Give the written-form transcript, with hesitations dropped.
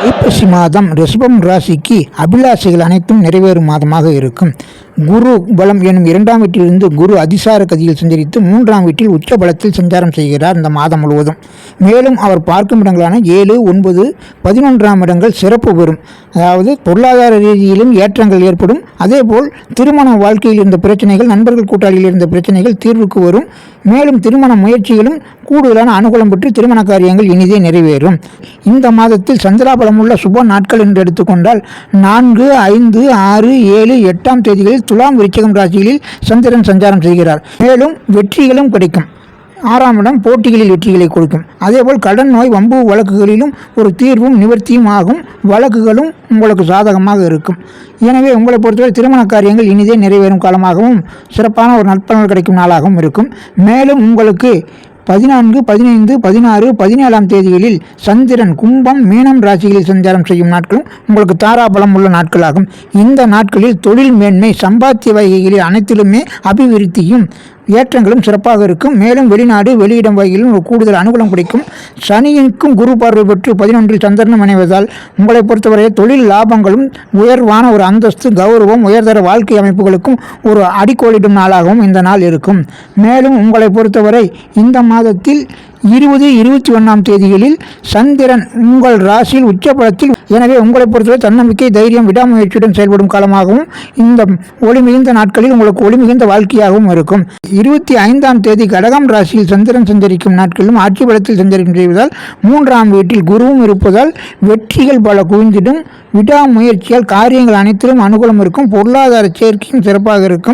ஐப்பசி மாதம் ரிஷபம் ராசிக்கு அபிலாஷைகள் அனைத்தும் நிறைவேறும் மாதமாக இருக்கும். குரு பலம் எனும் 2ஆம் வீட்டிலிருந்து குரு அதிசார கதியில் சஞ்சரித்து 3ஆம் வீட்டில் உச்ச பலத்தில் சஞ்சாரம் செய்கிறார் இந்த மாதம் முழுவதும். மேலும் அவர் பார்க்கும் இடங்களான 7, 9, 11ஆம் இடங்கள் சிறப்பு பெறும். அதாவது பொருளாதார ரீதியிலும் ஏற்றங்கள் ஏற்படும். அதேபோல் திருமண வாழ்க்கையில் இருந்த பிரச்சனைகள், நண்பர்கள் கூட்டாளியில் இருந்த பிரச்சனைகள் தீர்வுக்கு வரும். மேலும் திருமண முயற்சிகளும் கூடுதலான அனுகூலம் பெற்று திருமண காரியங்கள் இனிதே நிறைவேறும். இந்த மாதத்தில் சந்திராபலமுள்ள சுப நாட்கள் என்று எடுத்துக்கொண்டால் 4, 5, 6, 7, 8ஆம் தேதிகளில் துலாம், விருச்சிகம் ராசிகளில் சந்திரன் சஞ்சாரம் செய்கிறார். மேலும் வெற்றிகளும் கிடைக்கும். 6ஆம் இடம் போட்டிகளில் வெற்றிகளை கொடுக்கும். அதேபோல் கடன், நோய், வம்பு வழக்குகளிலும் ஒரு தீர்வும் நிவர்த்தியும் ஆகும். வழக்குகளும் உங்களுக்கு சாதகமாக இருக்கும். எனவே உங்களை பொறுத்தவரை திருமண காரியங்கள் இனிதே நிறைவேறும் காலமாகவும் சிறப்பான ஒரு நற்பலன்கள் கிடைக்கும் நாளாகவும் இருக்கும். மேலும் உங்களுக்கு 14, 15, 16, 17ஆம் தேதிகளில் சந்திரன் கும்பம், மீனம் ராசிகளில் சஞ்சாரம் செய்யும் நாட்களும் உங்களுக்கு தாராபலம் உள்ள நாட்களாகும். இந்த நாட்களில் தொழில் மேன்மை, சம்பாத்திய வகைகளில் அனைத்திலுமே அபிவிருத்தியும் ஏற்றங்களும் சிறப்பாக இருக்கும். மேலும் வெளிநாடு, வெளியிடம் வகையிலும் ஒரு கூடுதல் அனுகூலம் கிடைக்கும். சனியிற்கும் குரு பார்வை பெற்று 11இல் சந்திரனும் இணைவதால் உங்களை பொறுத்தவரை தொழில் லாபங்களும், உயர்வான ஒரு அந்தஸ்து, கௌரவம், உயர்தர வாழ்க்கை அமைப்புகளுக்கும் ஒரு அடிக்கோலிடும் நாளாகவும் இந்த நாள் இருக்கும். மேலும் உங்களை பொறுத்தவரை இந்த மாதத்தில் 20, 21ஆம் தேதிகளில் சந்திரன் உங்கள் ராசியில் உச்சபலத்தில். எனவே உங்களை பொறுத்தவரை தன்னம்பிக்கை, தைரியம், விடாமுயற்சியுடன் செயல்படும் காலமாகவும் இந்த ஒளிமிகுந்த நாட்களில் உங்களுக்கு ஒளிமிகுந்த வாழ்க்கையாகவும் இருக்கும். 25ஆம் தேதி கடகம் ராசியில் சந்திரன் சஞ்சரிக்கும் நாட்களிலும் ஆட்சி பலத்தில் சஞ்சரிக்கும் செய்வதால் 3ஆம் வீட்டில் குருவும் இருப்பதால் வெற்றிகள் பல குவிந்திடும். விடாமுயற்சியால் காரியங்கள் அனைத்திலும் அனுகூலம் இருக்கும். பொருளாதார சேர்க்கையும் சிறப்பாக இருக்கும்.